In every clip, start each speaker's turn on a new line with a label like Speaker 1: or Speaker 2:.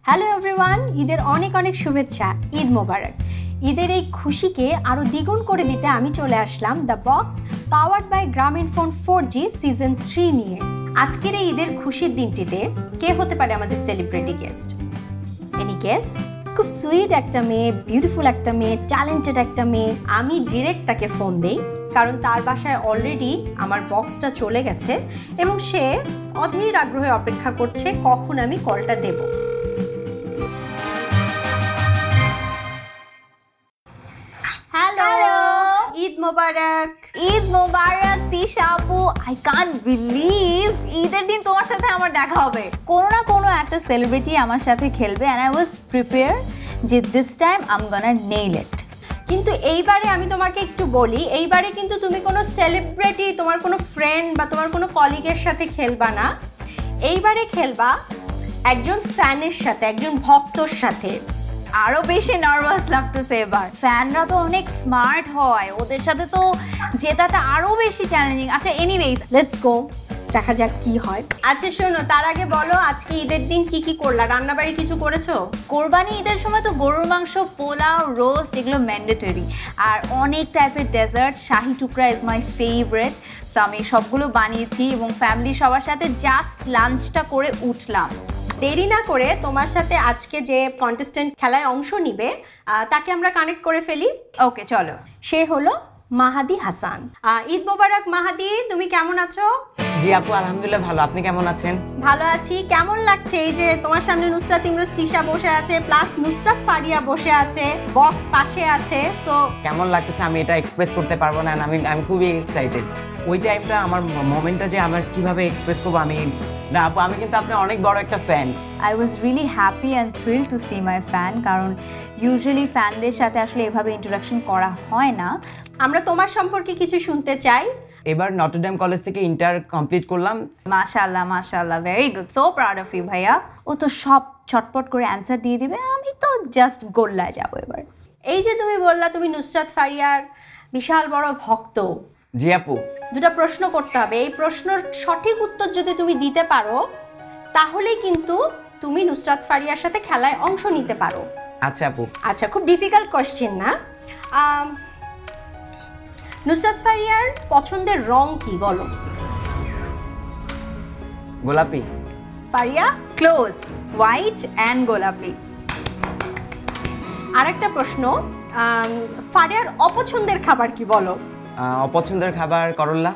Speaker 1: Hello everyone, ঈদের অনেক অনেক শুভেচ্ছা। ঈদ মোবারক। ঈদের এই খুশিকে আরও দ্বিগুণ করে দিতে আমি চলে আসলাম the box powered by Grameenphone 4G season 3 নিয়ে। আজকের এই ঈদের খুশির দিনটিতে কে হতে পারে আমাদের সেলিব্রিটি গেস্ট? Any guess? খুব সুইট একটা মেয়ে, বিউটিফুল একটা মেয়ে, ট্যালেন্টেড একটা মেয়ে। আমি ডিরেক্ট তাকে ফোন দেই, কারণ তার বাসায় অলরেডি আমার বক্সটা চলে গেছে এবং সে অধীর আগ্রহে অপেক্ষা করছে কখন আমি কলটা দেব। হ্যালো, ঈদ মোবারক।
Speaker 2: ঈদ মোবারক তিশা আপু। আই কান্ট বিলিভ ঈদের দিন তোমার সাথে আমার দেখা হবে। কোনো না কোনো একটা সেলিব্রিটি আমার সাথে খেলবে অ্যান্ড আই ওয়াজ প্রিপেয়ার যে this time I am gonna nail it.
Speaker 1: কিন্তু এইবারে আমি তোমাকে একটু বলি, এইবারে কিন্তু তুমি কোনো সেলিব্রিটি, তোমার কোনো ফ্রেন্ড বা তোমার কোনো কলিগের সাথে খেলবা না। এইবারে খেলবা একজন ফ্যানের সাথে, একজন ভক্তর সাথে।
Speaker 2: আরো বেশি নার্ভাস লাগতেছে এবার। ফ্যানরা তো অনেক স্মার্ট হয়, ওদের সাথে তো জেতাটা আরো বেশি চ্যালেঞ্জিং। আচ্ছা এনিওয়েজ
Speaker 1: লেটস গো, দেখা যাক কি হয়। আচ্ছা শোনো, তার আগে বলো আজকে ঈদের দিন কি কি করলা? রান্নাবাড়ি কিছু করেছো?
Speaker 2: কোরবানি ঈদের সময় তো গরুর মাংস, পোলাও, রোস্ট এগুলো ম্যান্ডেটরি, আর অনেক টাইপের ডেজার্ট। শাহি টুকরা ইজ মাই ফেভারিট, সো আমি সবগুলো বানিয়েছি এবং ফ্যামিলি সবার সাথে জাস্ট লাঞ্চটা করে উঠলাম।
Speaker 1: দেরি না করে তোমার সাথে আজকে যে কন্টেস্টেন্ট খেলায় অংশ নিবে তাকে আমরা কানেক্ট করে ফেলি।
Speaker 2: ওকে চলো।
Speaker 1: সে হলো মাহাদি হাসান। ঈদ মোবারক মাহাদি, তুমি কেমন আছো?
Speaker 3: জি আপু, আলহামদুলিল্লাহ ভালো। আপনি কেমন আছেন?
Speaker 1: ভালো আছি। কেমন লাগছে এই যে তোমার সামনে নুসরাত ইমরোজ তিশা বসে আছে, প্লাস নুসরাত ফারিয়া বসে আছে, বক্স পাশে আছে? সো
Speaker 3: কেমন লাগতেছে আমি এটা এক্সপ্রেস করতে পারবো না। আমি খুবই এক্সাইটেড। ওই টাইমটা আমার মোমেন্টটা যে আমার কিভাবে এক্সপ্রেস করবো না আপু, আমি কিন্তু আপনার অনেক বড় একটা fan.
Speaker 2: I was really happy and thrilled to see my fan, কারণ ইউজুয়ালি ফ্যানদের সাথে আসলে এভাবে ইন্টারাকশন করা হয় না।
Speaker 1: আমরা তোমার সম্পর্কে কিছু শুনতে চাই।
Speaker 3: এবার নটরডেম কলেজ থেকে ইন্টার কমপ্লিট করলাম।
Speaker 2: মাশাআল্লাহ মাশাআল্লাহ, very good, so proud of you ভাইয়া। ও তো সব ছটপট করে অ্যান্সার দিয়ে দিবে, আমি তো জাস্ট গোল্লায় যাবো এবার।
Speaker 1: এই যে তুমি বললা তুমি নুসরাত ফারিয়ার বিশাল বড় ভক্ত।
Speaker 3: জি আপু,
Speaker 1: দুটো প্রশ্ন করতে হবে। এই প্রশ্নের সঠিক উত্তর যদি তুমি দিতে পারো তাহলেই কিন্তু তুমি নুসরাত ফারিয়ার সাথে খেলায় অংশ নিতে পারো।
Speaker 3: আচ্ছা আপু।
Speaker 1: আচ্ছা, খুব ডিফিকাল্ট কোশ্চেন না। নুসরাত ফারিয়ার পছন্দের রং কি বলো?
Speaker 3: গোলাপি।
Speaker 1: ফারিয়া?
Speaker 2: ক্লোজ, হোয়াইট অ্যান্ড গোলাপি।
Speaker 1: আরেকটা প্রশ্ন, ফারিয়ার অপছন্দের খাবার কি বলো?
Speaker 3: অপছন্দের খাবার করল্লা।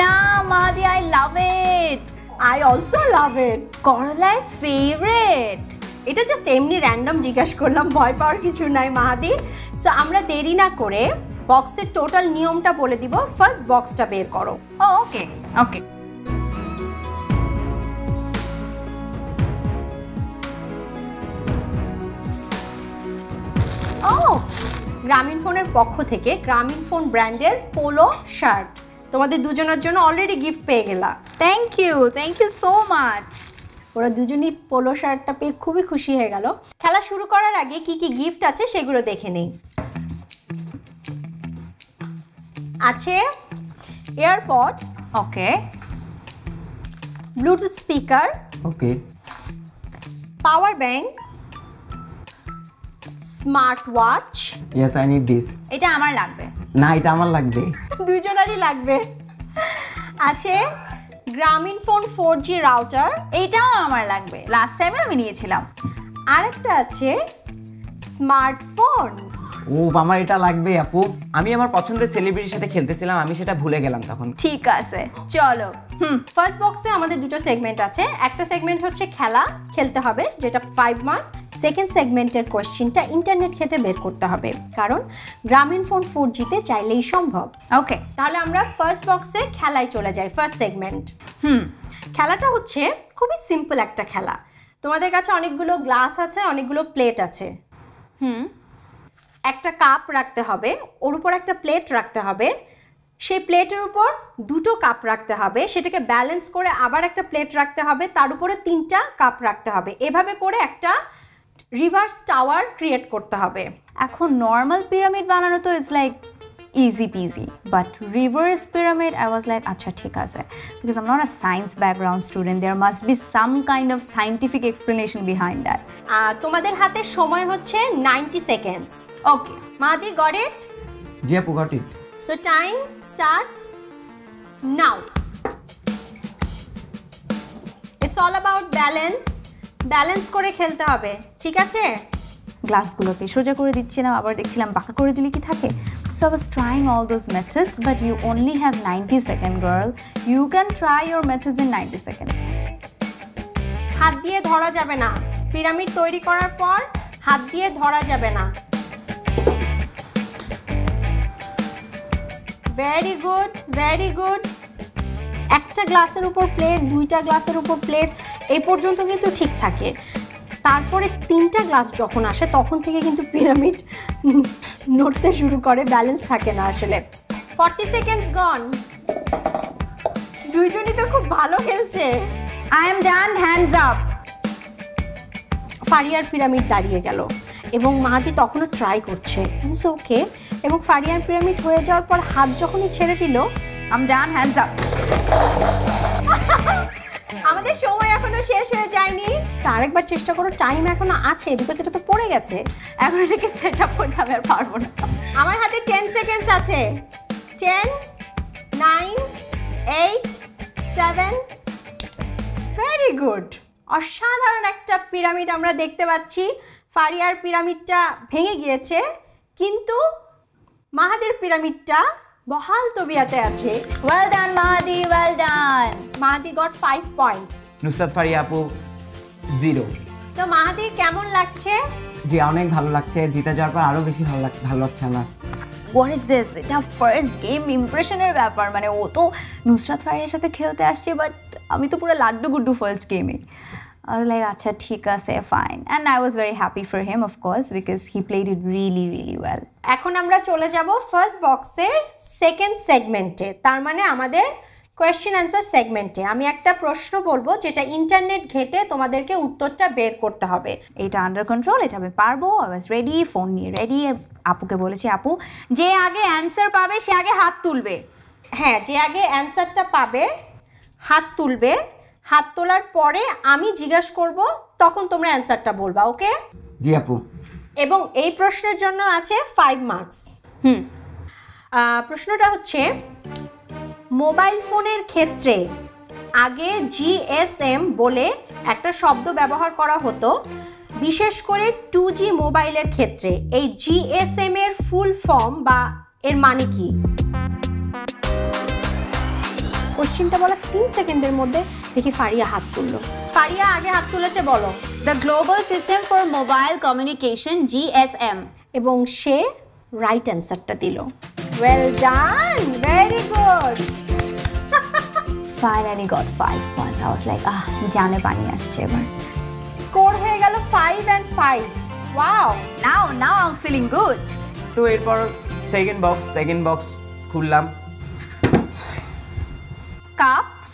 Speaker 2: না Mahadi, I love it.
Speaker 1: I also love it.
Speaker 2: Karela is favourite.
Speaker 1: এটা জাস্ট এমনি র্যান্ডম জিজ্ঞাসা করলাম, ভয় পাওয়ার কিছু নাই মাহাদি। সো আমরা দেরি না করে বক্সের টোটাল নিয়মটা বলে দিব। ফার্স্ট বক্সটা বের করো।
Speaker 2: ওকে ওকে।
Speaker 1: গ্রামীণফোনের পক্ষ থেকে গ্রামীণফোন ব্র্যান্ডের পোলো শার্ট তোমাদের দুজনের জন্য অলরেডি গিফট পেয়ে গেলা।
Speaker 2: Thank you so much.
Speaker 1: ওরা দুজনই পোলো শার্টটা পেয়ে খুবই খুশি হয়ে গেল। খেলা শুরু করার আগে কি কি গিফট আছে সেগুলো দেখে নেই। আছে AirPod,
Speaker 2: okay,
Speaker 1: Bluetooth speaker,
Speaker 3: okay,
Speaker 1: power bank, smart watch.
Speaker 3: Yes, I need this.
Speaker 2: এটা আমার লাগবে।
Speaker 3: না, এটা আমার লাগবে।
Speaker 1: দুজনেরই লাগবে। আছে গ্রামীণফোন 4G রাউটার।
Speaker 2: এইটাও আমার লাগবে, লাস্ট টাইমে আমি নিয়েছিলাম।
Speaker 1: আরেকটা আছে স্মার্টফোন।
Speaker 3: ও, আমার এটা লাগবে আপু। আমি আমার পছন্দের সেলিব্রিটির সাথে খেলতেছিলাম, আমি সেটা ভুলে গেলাম তখন।
Speaker 2: ঠিক আছে চলো।
Speaker 1: ফার্স্ট বক্সে আমাদের দুটো সেগমেন্ট আছে। একটা সেগমেন্ট হচ্ছে খেলা খেলতে হবে, যেটা 5 মার্কস। সেকেন্ড সেগমেন্টের কোশ্চেনটা ইন্টারনেট খেতে বের করতে হবে, কারণ গ্রামীণফোন 4Gতে চাইলেই সম্ভব।
Speaker 2: ওকে,
Speaker 1: তাহলে আমরা ফার্স্ট বক্সে খেলায় চলে যাই। First segment. খেলাটা হচ্ছে খুবই সিম্পল একটা খেলা। তোমাদের কাছে অনেকগুলো গ্লাস আছে, অনেকগুলো প্লেট আছে। একটা কাপ রাখতে হবে, ওর উপর একটা প্লেট রাখতে হবে, সেই প্লেটের উপর দুটো কাপ রাখতে হবে, সেটাকে ব্যালেন্স করে আবার একটা প্লেট রাখতে হবে, তার উপরে 3টা কাপ রাখতে হবে। এভাবে করে একটা রিভার্স টাওয়ার ক্রিয়েট করতে হবে।
Speaker 2: এখন নর্মাল পিরামিড বানানো তো is like easy peasy. But reverse pyramid, I was like, acha thik ase. Because I'm not a science background student, there must be some kind of scientific explanation behind that.
Speaker 1: তোমাদের হাতে সময় হচ্ছে 90 seconds.
Speaker 2: Okay.
Speaker 1: Mahdi, got it?
Speaker 3: জি আপু, got it.
Speaker 1: So time starts now. It's all about balance. Balance করে খেলতে হবে, ঠিক আছে?
Speaker 2: গ্লাসগুলোকে সোজা করে দিচ্ছিলাম, আবার দেখছিলাম বাঁকা করে দিলে কি থাকে। So I was trying all those methods, but you only have 90 seconds, girl. You can try your methods in 90 seconds.
Speaker 1: হাত দিয়ে ধরা যাবে না, পিরামিড তৈরি করার পর হাত দিয়ে ধরা যাবে না। Very good, very good. একটা গ্লাসের উপর প্লেট, দুইটা গ্লাসের উপর প্লেট, এই পর্যন্ত কিন্তু ঠিক থাকে। তারপরে তিনটা গ্লাস যখন আসে তখন থেকে কিন্তু পিরামিড নড়তে শুরু করে, ব্যালেন্স থাকে না আসলে। 40 seconds gone. দুইজনই তো খুব ভালো খেলছে।
Speaker 2: I am done, hands up.
Speaker 1: ফারিয়ার পিরামিড দাঁড়িয়ে গেল এবং মাহাদি তখনও ট্রাই করছে। It's okay. এবং ফারিয়ার পিরামিড হয়ে যাওয়ার পর হাত যখনই ছেড়ে দিল,
Speaker 2: I'm done, hands up.
Speaker 1: আমাদের সময় এখনো শেষ হয়ে যায়নি। আরেকবার চেষ্টা করো, টাইম এখনো আছে, বিকজ এটা তো পড়ে গেছে।
Speaker 2: এখন এটাকে সেট আপ করতে আমি আর পারবো না।
Speaker 1: আমার হাতে 10 seconds আছে। 10, 9, 8, 7। Very good. অসাধারণ একটা পিরামিড আমরা দেখতে পাচ্ছি। ফারিয়ার পিরামিডটা ভেঙে গিয়েছে, কিন্তু মাহাদির পিরামিডটা বহাল তবিয়াতে আছে।
Speaker 2: Well done, Mahdi, well done.
Speaker 1: মাহাদি গট 5 points.
Speaker 3: নুসরাত ফারিয়া আপু 0।
Speaker 1: তো মাহাদি কেমন লাগছে?
Speaker 3: জি অনেক ভালো লাগছে, জিতে যাওয়ার পর আরো বেশি ভালো লাগছে আমার।
Speaker 2: What is this? এটা ফার্স্ট গেম ইমপ্রেশনের ব্যাপার, মানে ও তো নুসরাত ফারিয়ার সাথে খেলতে আসছে, বাট আমি তো পুরো লাড্ডু গুড্ডু ফার্স্ট গেমে। I was like, আচ্ছা ঠিক আছে, fine. And I was very happy for him, of course, because he played it really, really well.
Speaker 1: এখন আমরা চলে যাব ফার্স্ট বক্সের সেকেন্ড সেগমেন্টে, তার মানে আমাদের কোয়েশ্চেন অ্যান্সার সেগমেন্টে। আমি একটা প্রশ্ন বলবো যেটা ইন্টারনেট ঘেটে তোমাদেরকে উত্তরটা বের করতে হবে।
Speaker 2: এটা আন্ডার কন্ট্রোল, এটা আমি পারবো। I was ready, ফোন নিয়ে রেডি। আপুকে বলেছি, আপু যে আগে অ্যান্সার পাবে সে আগে হাত তুলবে।
Speaker 1: হ্যাঁ, যে আগে অ্যান্সারটা পাবে হাত তুলবে। হাত তোলার পরে আমি জিজ্ঞাসা করব, তখন তোমরা অ্যান্সারটা বলবা, ওকে?
Speaker 3: জি আপু।
Speaker 1: এবং এই প্রশ্নের জন্য আছে 5 মার্কস। প্রশ্নটা হচ্ছে, মোবাইল ফোনের ক্ষেত্রে আগে GSM বলে একটা শব্দ ব্যবহার করা হতো, বিশেষ করে 2G মোবাইলের ক্ষেত্রে। এই GSM এর ফুল ফর্ম বা এর মানে কি? কোশ্চেনটা বলা 3 সেকেন্ডের মধ্যে। দেখি ফারিয়া হাত তুললো। ফারিয়া আগে হাত তুলেছে, বলো।
Speaker 2: The Global System for Mobile Communication, GSM.
Speaker 1: এবং সে রাইট অ্যান্সারটা দিল। Well done, very good.
Speaker 2: Finally got 5 points. I was like, জানে পানি আসছে এবার।
Speaker 1: স্কোর হয়ে গেল 5 and 5. Wow,
Speaker 2: Now I'm feeling good.
Speaker 3: তো এরপর সেকেন্ড বক্স খুললাম।
Speaker 2: Cups.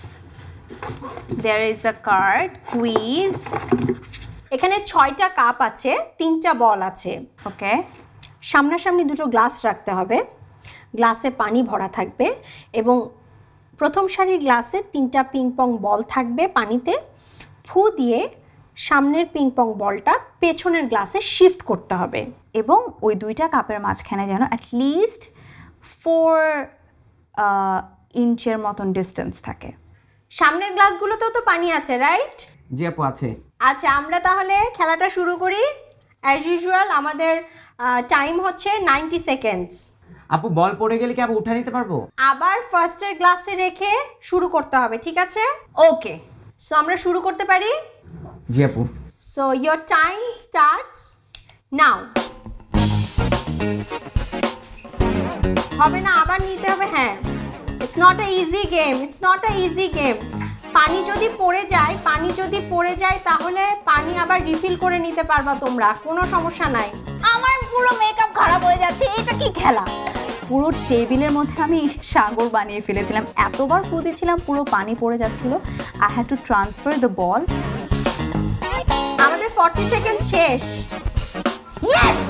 Speaker 2: There is a card, quiz.
Speaker 1: এখানে 6টা কাপ আছে, 3টা বল আছে।
Speaker 2: Okay.
Speaker 1: সামনাসামনি দুটো গ্লাস রাখতে হবে, গ্লাসে পানি ভরা থাকবে এবং প্রথম সারির গ্লাসে 3টা পিংপং বল থাকবে পানিতে। ফু দিয়ে সামনের পিংপং বলটা পেছনের গ্লাসে শিফট করতে হবে
Speaker 2: এবং ওই দুইটা কাপের মাঝখানে যেন অ্যাটলিস্ট 4 ইঞ্চের মতন ডিস্টেন্স থাকে।
Speaker 1: সামনের গ্লাসগুলোতেও তো পানি আছে, রাইট?
Speaker 3: জি আপু আছে।
Speaker 1: আচ্ছা, আমরা তাহলে খেলাটা শুরু করি। অ্যাজ ইউজুয়াল আমাদের টাইম হচ্ছে 90 সেকেন্ডস।
Speaker 3: আপু বল পড়ে গেলে কি আপু উঠা নিতে পারবো?
Speaker 1: আবার ফার্স্টের গ্লাসে রেখে শুরু করতে হবে, ঠিক আছে?
Speaker 2: ওকে,
Speaker 1: সো আমরা শুরু করতে পারি।
Speaker 3: জি আপু।
Speaker 1: So your time starts now. হবে না, আবার নিতে হবে। হ্যাঁ, it's not a easy game. পানি যদি পড়ে যায় তাহলে পানি আবার রিফিল করে নিতে পারবা তোমরা, কোনো সমস্যা নাই।
Speaker 2: আমার পুরো মেকআপ খারাপ হয়ে যাচ্ছে। এটা কি খেলা? পুরো টেবিলের মধ্যে আমি সাগর বানিয়ে ফেলেছিলাম, এতবার ফু দিয়েছিলাম, পুরো পানি পড়ে যাচ্ছিল। I had to transfer the ball.
Speaker 1: আমাদের 40 সেকেন্ড শেষ। Yes,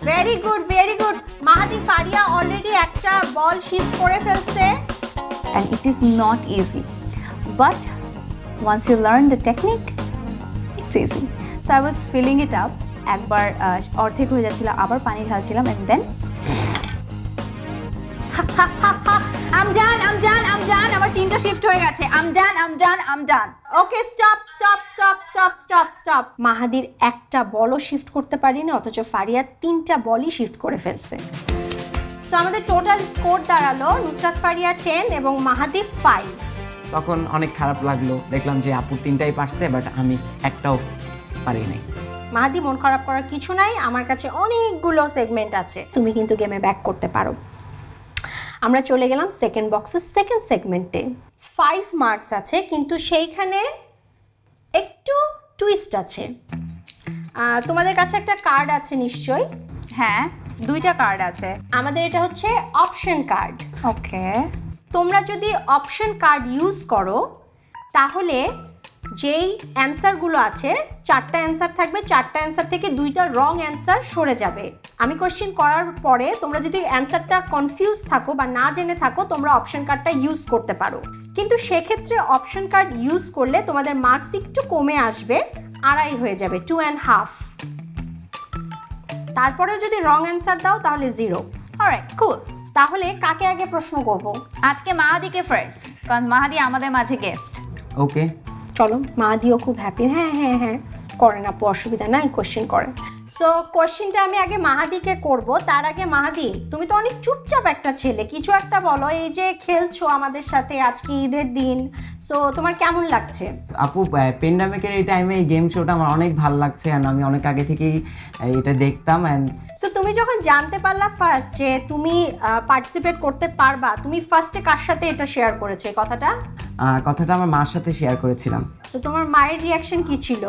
Speaker 1: very good very good. Mahadi, Faria already একটা বল শিফট করে ফেলছে।
Speaker 2: And it is not easy, but once you learn the technique, it's easy. So I was filling it up. একবার অর্ধেক হয়ে যাচ্ছিল, আবার পানি ঢালছিলাম, and then I'm done. আমার 3টা শিফট হয়ে গেছে। I'm done.
Speaker 1: Okay, stop. মাহাদির একটা বলও শিফট করতে পারিনি, অথচ ফারিয়া 3টা বলই শিফট করে ফেলছে। সো আমাদের টোটাল স্কোর দাঁড়ালো নুসরাত ফারিয়া 10 এবং মাহাদি 5।
Speaker 3: তখন অনেক খারাপ লাগলো, দেখলাম যে আপু 3টাই পারছে বাট আমি একটাও পারি নাই।
Speaker 1: মাহাদি, মন খারাপ করার কিছু নাই, আমার কাছে অনেকগুলো সেগমেন্ট আছে, তুমি কিন্তু গেমে ব্যাক করতে পারো। আমরা চলে গেলাম সেকেন্ড বক্সের সেকেন্ড সেগমেন্টে। 5 মার্কস আছে, কিন্তু সেইখানে একটু টুইস্ট আছে। তোমাদের কাছে একটা কার্ড আছে নিশ্চয়ই?
Speaker 2: হ্যাঁ, 2টা কার্ড আছে।
Speaker 1: আমাদের এটা হচ্ছে অপশন কার্ড।
Speaker 2: ওকে,
Speaker 1: তোমরা যদি অপশন কার্ড ইউজ করো তাহলে যেই অ্যান্সারগুলো আছে 4টা অ্যান্সার থাকবে, 4টা অ্যান্সার থেকে 2টা রং অ্যান্সার সরে যাবে। আমি কোয়েশ্চেন করার পরে তোমরা যদি অ্যান্সারটা কনফিউজ থাকো বা না জেনে থাকো, তোমরা অপশন কার্ডটা ইউজ করতে পারো। কিন্তু সেক্ষেত্রে অপশন কার্ড ইউজ করলে তোমাদের মার্কস একটু কমে আসবে, 2.5 হয়ে যাবে, 2.5। তারপরেও যদি রং অ্যান্সার দাও তাহলে 0।
Speaker 2: অলরাইট, কুল।
Speaker 1: তাহলে কাকে আগে প্রশ্ন করব?
Speaker 2: আজকে মাহাদিকে ফার্স্ট, কারণ মাহাদি আমাদের মাঝে গেস্ট।
Speaker 3: ওকে,
Speaker 1: চলো, মাহাদিও খুব হ্যাপি। হ্যাঁ করেন আপু, অসুবিধা নাই, কোয়েশ্চেন করেন। সো কোয়েশ্চেনটা আমি আগে মাহাদিকে করব। তার আগে মাহাদি, তুমি তো অনেক চুপচাপ একটা ছেলে, কিছু একটা বলো। এই যে খেলছো আমাদের সাথে, আজকে ঈদের দিন, সো তোমার কেমন লাগছে?
Speaker 3: আপু পেন্ডামিকের এই টাইমে এই গেম শোটা আমার অনেক ভালো লাগছে, অ্যান্ড আমি অনেক আগে থেকেই এটা দেখতাম। অ্যান্ড
Speaker 1: সো তুমি যখন জানতে পারলা ফার্স্ট যে তুমি পার্টিসিপেট করতে পারবা, তুমি ফার্স্টে কার সাথে এটা শেয়ার করেছো এই কথাটা?
Speaker 3: কথাটা আমার মার সাথে শেয়ার করেছিলাম।
Speaker 1: সো তোমার মায়ের রিয়াকশন কি ছিল?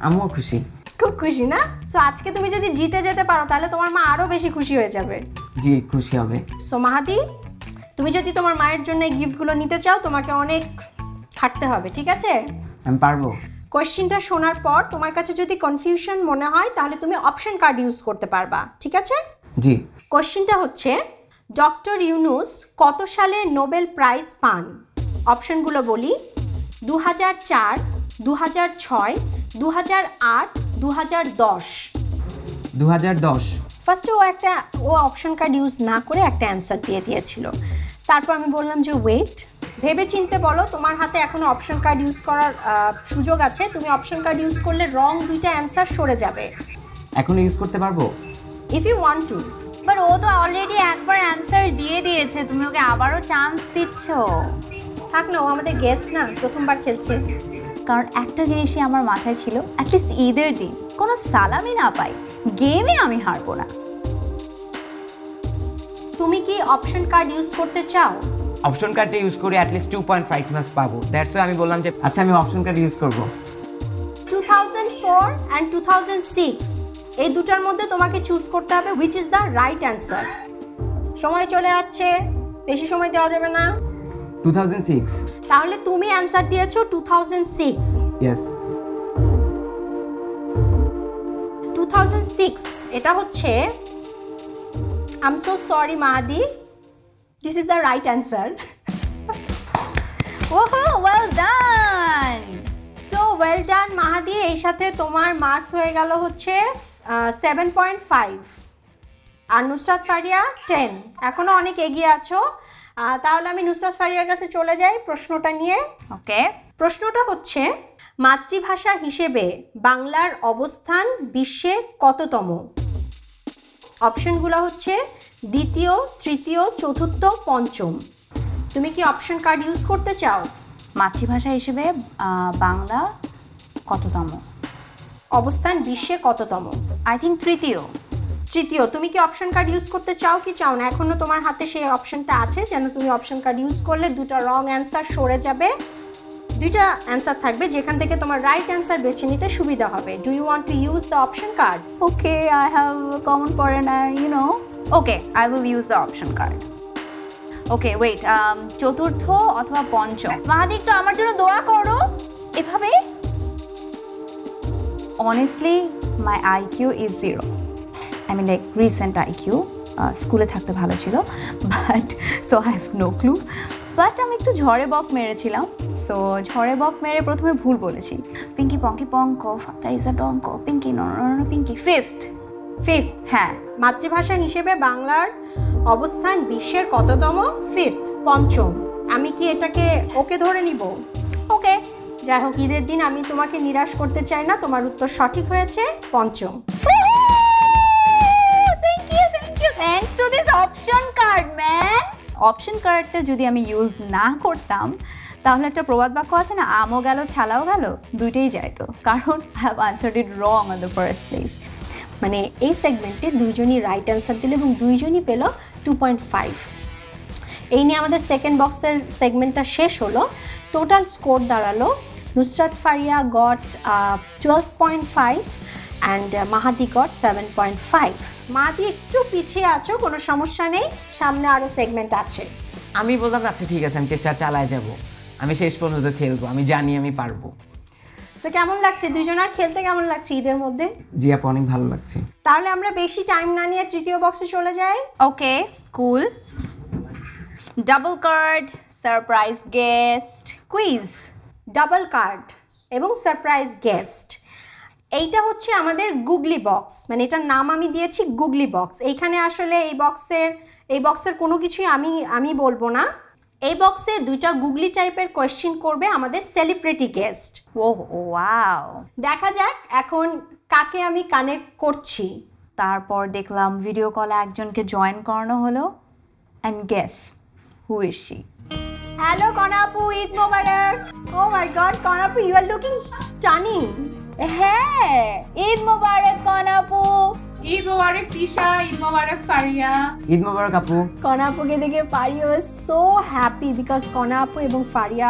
Speaker 3: আমিও খুশি,
Speaker 1: খুব খুশি না? সো আজকে তুমি যদি জিতে যেতে পারো তাহলে তোমার মা আরো বেশি খুশি হয়ে যাবে।
Speaker 3: জি, খুশি হবে।
Speaker 1: সো মাহাদি, তুমি যদি তোমার মায়ের জন্য এই গিফটগুলো নিতে চাও, তোমাকে অনেক খাটতে হবে, ঠিক আছে?
Speaker 3: আমি পারবো।
Speaker 1: কোয়েশ্চেনটা শোনার পর তোমার কাছে যদি কনফিউশন মনে হয় তাহলে তুমি অপশন কার্ড ইউজ করতে পারবা, ঠিক আছে?
Speaker 3: জি।
Speaker 1: কোয়েশ্চেনটা হচ্ছে, ডক্টর ইউনুস কত সালে নোবেল প্রাইজ পান? অপশনগুলো বলি: 2004, 2006, 2008, 2010।
Speaker 3: 2010।
Speaker 1: ফার্স্টে ও অপশন কার্ড ইউজ না করে একটা অ্যান্সার দিয়েছিল। তারপর আমি বললাম যে ওয়েট, ভেবে চিনতে বলো, তোমার হাতে এখনো অপশন কার্ড ইউজ করার সুযোগ আছে। তুমি অপশন কার্ড ইউজ করলে রং 2টা অ্যান্সার সরে যাবে।
Speaker 3: এখন ইউজ করতে পারবো?
Speaker 1: If you want to.
Speaker 2: But ও তো অলরেডি একবার অ্যান্সার দিয়ে দিয়েছে, তুমি ওকে আবারও চান্স দিচ্ছ।
Speaker 1: থাক না, ও আমাদের গেস্ট না, প্রথমবার খেলছে।
Speaker 2: কারণ একটা জিনিসই আমার মাথায় ছিল, অ্যাটলিস্ট ঈদের দিন কোনো সালামি না পাই, গেমে আমি হারবো না।
Speaker 1: তুমি কি অপশন কার্ড ইউজ করতে চাও?
Speaker 3: অপশন কার্ডটা ইউজ করে অ্যাটলিস্ট 2.5 মাস পাবো, দ্যাটস ওয়াই আমি বললাম যে আচ্ছা আমি অপশন কার্ড ইউজ করব।
Speaker 1: 2004 and 2006 এই দুটার মধ্যে তোমাকে চুজ করতে হবে which is the right answer. সময় চলে যাচ্ছে, বেশি সময় দেওয়া যাবে না।
Speaker 3: 2006।
Speaker 1: তাহলে তুমি অ্যান্সার দিয়েছো 2006।
Speaker 3: ইয়েস।
Speaker 1: 2006 এটা হচ্ছে, I am so sorry Mahadi, this is the right answer.
Speaker 2: ওহো, well done.
Speaker 1: So well done Mahadi, এই সাথে তোমার মার্কস হয়ে গেল হচ্ছে 7.5 আর নুসরাত ফারিয়া 10। এখনো অনেক এগিয়ে আছো। তাহলে আমি নুসরাত ফারিয়ার কাছে চলে যাই প্রশ্নটা নিয়ে।
Speaker 2: ওকে,
Speaker 1: প্রশ্নটা হচ্ছে, মাতৃভাষা হিসেবে বাংলার অবস্থান বিশ্বে কততম? অপশনগুলো হচ্ছে দ্বিতীয়, তৃতীয়, চতুর্থ, পঞ্চম। তুমি কি অপশন কার্ড ইউজ করতে চাও?
Speaker 2: মাতৃভাষা হিসেবে বাংলা কততম?
Speaker 1: অবস্থান বিশ্বে কততম?
Speaker 2: আই থিঙ্ক তৃতীয়।
Speaker 1: তৃতীয়। তুমি কি অপশন কার্ড ইউজ করতে চাও কি চাও না? এখনো তোমার হাতে সেই অপশনটা আছে, যেন তুমি অপশন কার্ড ইউজ করলে 2টা রং অ্যান্সার সরে যাবে, 2টা অ্যান্সার থাকবে যেখান থেকে তোমার রাইট অ্যান্সার বেছে নিতে সুবিধা হবে। Do you want to use the option card?
Speaker 2: Okay, I have common পড়ে না, you know. Okay, I will use the option card. Okay, wait, চতুর্থ অথবা পঞ্চম। মাহাদি, একটু আমার জন্য দোয়া করো। এভাবে honestly my IQ is 0. I mean like recent IQ, স্কুলে থাকতে ভালো ছিল, but so I have no clue. But আমি একটু ঝড়ে বক মেরেছিলাম, সো ঝড়ে বক মেরে প্রথমে ভুল বলেছি। পিঙ্কি পঙ্কি পঙ্ক ফাতা ইজ আ ডঙ্ক, পিঙ্কি পিঙ্কি ফিফথ। হ্যাঁ।
Speaker 1: মাতৃভাষা হিসেবে বাংলার অবস্থান বিশ্বের কততম? 5th, পঞ্চম। আমি কি এটাকে ওকে ধরে নিব?
Speaker 2: ওকে।
Speaker 1: যাই হোক, ঈদের দিন আমি তোমাকে নিরাশ করতে চাই না, তোমার উত্তর সঠিক হয়েছে, পঞ্চম।
Speaker 2: Thanks to this option card man. Option কার্ডটা যদি আমি ইউজ না করতাম তাহলে একটা প্রবাদ বাক্য আছে না, আমও গেল ছালাও গেল, দুইটাই যাইতো, কারণ I have answered it wrong on the first place.
Speaker 1: মানে এই সেগমেন্টে দুইজনই রাইট অ্যান্সার দিল এবং দুইজনই পেল 2.5। এই নিয়ে আমাদের সেকেন্ড বক্সের সেগমেন্টটা শেষ হলো। টোটাল স্কোর দাঁড়ালো Nusrat Faria got 12.5 and Mahadi got 7.5। Mahadi একটু পিছিয়ে আছো, কোনো সমস্যা নেই, সামনে আরও সেগমেন্ট আছে।
Speaker 3: আমি বললাম আচ্ছা ঠিক আছে, আমি চেষ্টা চালায় যাব, আমি শেষ পর্যন্ত খেলবো, আমি জানি আমি পারবো।
Speaker 1: সো কেমন লাগছে দুজনের খেলতে, কেমন লাগছে ঈদের মধ্যে?
Speaker 3: জি আপু, অনেক ভালো লাগছে।
Speaker 1: তাহলে আমরা বেশি টাইম না নিয়ে তৃতীয় বক্সে চলে যাই।
Speaker 2: Okay, cool. Double card, surprise guest, quiz.
Speaker 1: Double card এবং সারপ্রাইজ গেস্ট, এইটা হচ্ছে আমাদের গুগলি বক্স, মানে এটার নাম আমি দিয়েছি গুগলি বক্স। এইখানে আসলে এই বক্সের কোনো কিছুই আমি বলবো না। এই বক্সে দুইটা গুগলি টাইপের কোয়েশ্চেন করবে আমাদের সেলিব্রিটি গেস্ট।
Speaker 2: ওয়াও।
Speaker 1: দেখা যাক এখন কাকে আমি কানেক্ট করছি।
Speaker 2: তারপর দেখলাম ভিডিও কলে একজনকে জয়েন করানো হলো, and guess who is she?
Speaker 1: Hello কনাপু, Eid Mubarak. Oh my god কনাপু, ইউ আর লুকিং স্টানিং।
Speaker 2: হ্যাঁ, ঈদ মোবারক কনাপু।
Speaker 4: ঈদ মোবারক তিশা, ঈদ মোবারক ফারিয়া।
Speaker 3: ঈদ মোবারক আপু।
Speaker 1: কনাপুকে দেখে Faria was so happy because কনাপু এবং Faria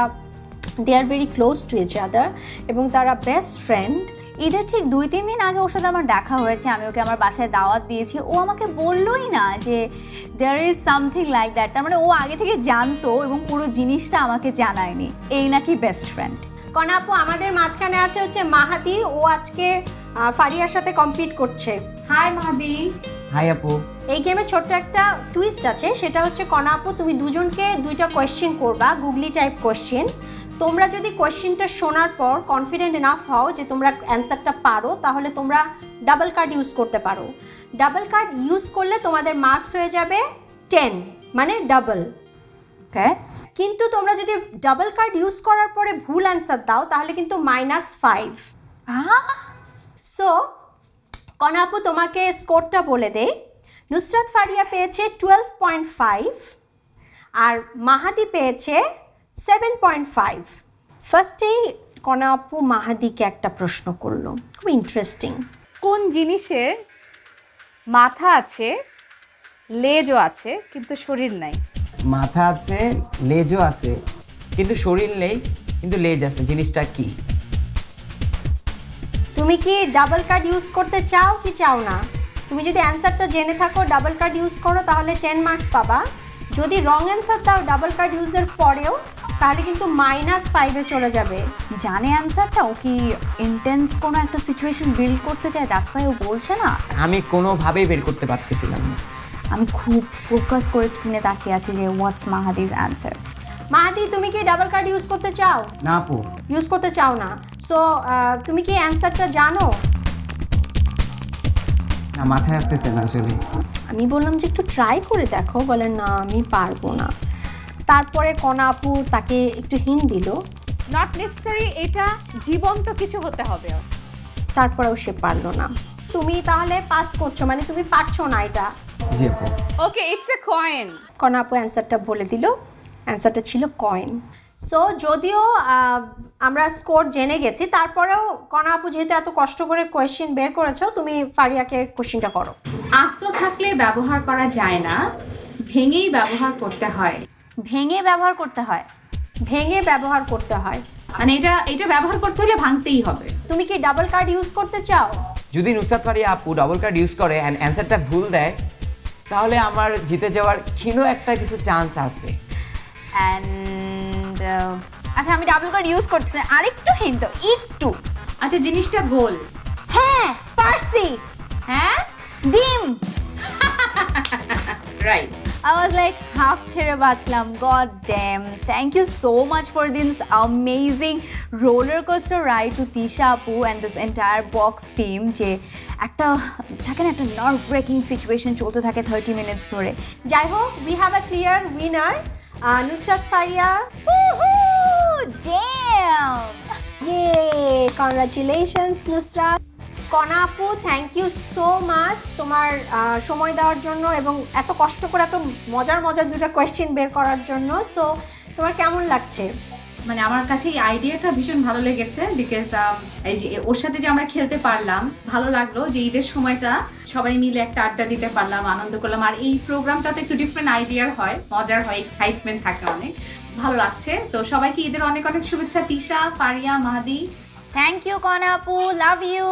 Speaker 1: they are very close to each other এবং তারা বেস্ট ফ্রেন্ড।
Speaker 2: ঈদের ঠিক 2-3 দিন আগে ওর সাথে আমার দেখা হয়েছে, আমি ওকে আমার বাসায় দাওয়াত দিয়েছি, ও আমাকে বললোই না যে there is something like that. তার মানে ও আগে থেকে জানতো এবং পুরো জিনিসটা আমাকে জানায়নি, এই নাকি বেস্ট ফ্রেন্ড।
Speaker 1: কনাপু, আমাদের মাঝখানে আছে হচ্ছে মাহাদি, ও আজকে ফারিয়ার সাথে কম্পিট করছে।
Speaker 4: হাই মাহাদি।
Speaker 3: হাই আপু।
Speaker 1: এই গেমে ছোট্ট একটা টুইস্ট আছে, সেটা হচ্ছে কনাপু তুমি দুজনকে দুইটা কোয়েশ্চেন করবা, গুগলি টাইপ কোয়েশ্চেন। তোমরা যদি কোয়েশ্চেনটা শোনার পর কনফিডেন্ট এনাফ হও যে তোমরা অ্যান্সারটা পারো, তাহলে তোমরা ডাবল কার্ড ইউজ করতে পারো। ডাবল কার্ড ইউজ করলে তোমাদের মার্কস হয়ে যাবে 10, মানে ডাবল।
Speaker 2: ওকে,
Speaker 1: কিন্তু তোমরা যদি ডাবল কার্ড ইউজ করার পরে ভুল অ্যান্সার দাও তাহলে কিন্তু -5। সো কনাপু তোমাকে স্কোরটা বলে দে। নুসরাত ফারিয়া পেয়েছে 12.5 আর মাহাদি পেয়েছে 7.5। ফার্স্টেই কনাপু মাহাদিকে একটা প্রশ্ন করলো, খুব ইন্টারেস্টিং।
Speaker 4: কোন জিনিসের মাথা আছে, লেজও আছে কিন্তু শরীর নাই?
Speaker 3: মাথা আছে, লেজও আছে, কিন্তু শরীর নেই, কিন্তু লেজ আছে, জিনিসটা কি?
Speaker 1: তুমি কি ডাবল কার্ড ইউজ করতে চাও কি চাও না? তুমি যদি অ্যান্সারটা জেনে থাকো ডাবল কার্ড ইউজ করো তাহলে 10 মার্কস পাবা। যদি রং অ্যান্সার দাও ডাবল কার্ড ইউজের পরেও তাহলে কিন্তু -5-এ চলে যাবে।
Speaker 2: জানে অ্যান্সারটা, ও কি ইন্টেন্স কোনো একটা সিচুয়েশন বিল্ড করতে চায়, দ্যাটস ওয়াই ও বলছে না।
Speaker 3: আমি কোনোভাবেই বের করতে পারতেছিলাম না।
Speaker 2: আমি খুব ফোকাস করে স্ক্রিনে তাকিয়ে আছি যে হোয়াটস মাহাদিস অ্যান্সার।
Speaker 1: মাহাদি, তুমি কি ডাবল কার্ড ইউজ করতে চাও?
Speaker 3: না আপু।
Speaker 1: ইউজ করতে চাও না। সো তুমি কি অ্যান্সারটা জানো?
Speaker 3: না, মাথায় আসতেছে না আসলে।
Speaker 1: আমি বললাম যে একটু ট্রাই করে দেখো, বলে না আমি পারবো না। তারপরে কনাপু তাকে একটু হিন্ট দিল,
Speaker 4: নট নেসেসারি এটা জীবন্ত কিছু হতে হবে।
Speaker 1: তারপরেও সে পারলো না। তুমি তাহলে পাস করছো, মানে তুমি পারছো না এটা।
Speaker 3: জি আপু।
Speaker 4: ওকে, ইটস এ কয়েন।
Speaker 1: কনাপু অ্যান্সারটা বলে দিল, অ্যান্সারটা ছিল কয়েন। সো যদিও আমরা স্কোর জেনে গেছি, তারপরেও কনাপু যেহেতু এত কষ্ট করে কোয়েশ্চেন বের করেছো, তুমি ফারিয়াকে কোয়েশ্চেনটা করো।
Speaker 4: আস্ত থাকলে ব্যবহার করা যায় না, ভেঙেই ব্যবহার করতে হয়।
Speaker 2: ভেঙে ব্যবহার করতে হয়?
Speaker 1: ভেঙে ব্যবহার করতে হয়
Speaker 4: মানে এটা ব্যবহার করতে হলে ভাঙতেই হবে।
Speaker 1: তুমি কি ডাবল কার্ড ইউজ করতে চাও?
Speaker 3: যদি নুসরাত ফারিয়া আপু ডাবল কার্ড ইউজ করে অ্যান্ড অ্যান্সারটা ভুল দেয় তাহলে আমার জিতে যাওয়ার ক্ষীণ একটা কিছু চান্স আছে।
Speaker 2: অ্যান্ড আচ্ছা, আমি ডাবল কার্ড ইউজ করতেছি, আরেকটু হিন্ট দাও, একটু।
Speaker 4: আচ্ছা, জিনিসটা গোল।
Speaker 1: হ্যাঁ পারছি।
Speaker 4: হ্যাঁ,
Speaker 2: ডিম।
Speaker 4: Right.
Speaker 2: I was like half ছেড়ে বাঁচলাম। God damn. Thank you so much for this amazing roller coaster ride to Tisha Apu and this entire box team যে একটা থাকে না একটা নার্ভ ব্রেকিং সিচুয়েশন চলতে থাকে 30 মিনিটস ধরে।
Speaker 1: যাই হোক, we have a clear winner, Nusrat Faria.
Speaker 2: Damn!
Speaker 1: Yay! Congratulations, Nusrat. কনা আপু, থ্যাংক ইউ সো মাচ তোমার সময় দেওয়ার জন্য এবং এত কষ্ট করে এত মজার মজার দুটো কোয়েশ্চেন বের করার জন্য। সো তোমার কেমন লাগছে?
Speaker 4: মানে আমার কাছে এই আইডিয়াটা ভীষণ ভালো লেগেছে, বিকজ এই যে ওর সাথে যে আমরা খেলতে পারলাম, ভালো লাগলো যে ঈদের সময়টা সবাই মিলে একটা আড্ডা দিতে পারলাম, আনন্দ করলাম। আর এই প্রোগ্রামটা তো একটু ডিফারেন্ট আইডিয়ার হয়, মজার হয়, এক্সাইটমেন্ট থাকে, অনেক ভালো লাগছে। তো সবাইকে ঈদের অনেক অনেক শুভেচ্ছা। তিশা, ফারিয়া, মাহাদি,
Speaker 2: থ্যাংক ইউ কনা আপু, love you,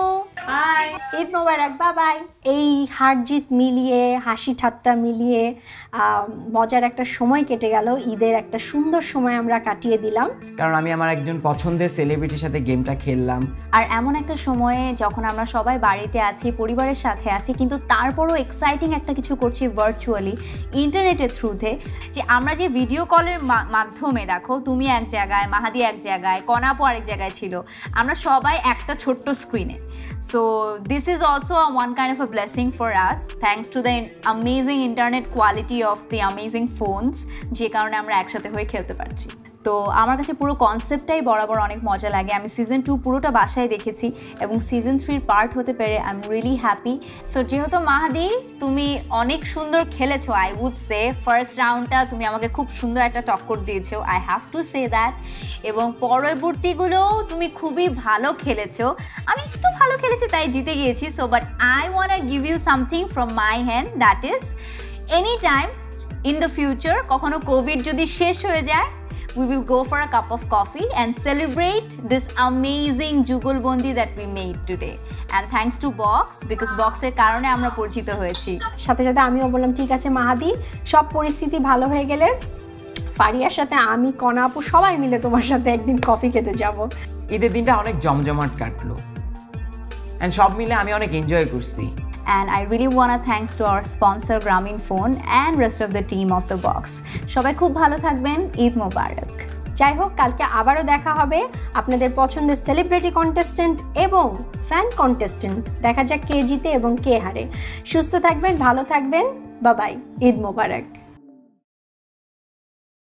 Speaker 4: bye.
Speaker 1: Eid Mubarak, bye bye. এই হার জিত মিলিয়ে, হাসি ঠাট্টা মিলিয়ে মজার একটা সময় কেটে গেল। ঈদের একটা সুন্দর সময় আমরা কাটিয়ে দিলাম,
Speaker 3: কারণ আমি আমার একজন পছন্দের সেলিব্রিটির সাথে গেমটা খেললাম।
Speaker 2: আর এমন একটা সময়ে যখন আমরা সবাই বাড়িতে আছি, পরিবারের সাথে আছি, কিন্তু তারপরও এক্সাইটিং একটা কিছু করছি ভার্চুয়ালি, ইন্টারনেটের থ্রুতে, যে আমরা যে ভিডিও কলের মাধ্যমে, দেখো তুমি এক জায়গায়, মাহাদি এক জায়গায়, কনা আপু আরেক জায়গায় ছিল, আমরা সবাই একটা ছোট্ট স্ক্রিনে। So this is also one kind of a blessing for us, thanks to the amazing internet quality of the amazing phones, যে কারণে আমরা একসাথে হয়ে খেলতে পারছি। তো আমার কাছে পুরো কনসেপ্টটাই বরাবর অনেক মজা লাগে। আমি সিজন 2 পুরোটা বাসায় দেখেছি এবং সিজন 3 পার্ট হতে পেরে I am really happy. So যেহেতু মাহাদি তুমি অনেক সুন্দর খেলেছো, আই উড সে ফার্স্ট রাউন্ডটা তুমি আমাকে খুব সুন্দর একটা টক্কর দিয়েছো, I have to say that. এবং পরবর্তীগুলোও তুমি খুবই ভালো খেলেছো। আমি একটু ভালো খেলেছি তাই জিতে গিয়েছি। So but I want give you something from my hand, that is any time in the future, কখনো কোভিড যদি শেষ হয়ে যায়, we will go for a cup of coffee and celebrate this amazing Jugalbandi that we made today. And thanks to Box, because Box এর কারণে আমরা পরিচিত হয়েছি।
Speaker 1: সাথে সাথে আমিও বললাম ঠিক আছে মাহাদি, সব পরিস্থিতি ভালো হয়ে গেলে ফারিয়ার সাথে আমি, কনা আপু সবাই মিলে তোমার সাথে একদিন কফি খেতে যাব।
Speaker 3: ঈদের দিনটা অনেক জমজমাট কাটলো অ্যান্ড সব মিলে আমি অনেক এনজয় করছি।
Speaker 2: And I really want to thanks to our sponsor Grameenphone and rest of the team of the Box. সবাই খুব ভালো থাকবেন, ঈদ মোবারক।
Speaker 1: যাই হোক, কালকে আবারও দেখা হবে আপনাদের পছন্দের সেলিব্রিটি কন্টেস্টেন্ট এবং ফ্যান কন্টেস্টেন্ট। দেখা যাক কে জিতে এবং কে হারে। সুস্থ থাকবেন, ভালো থাকবেন, বাই বাই, ঈদ মোবারক।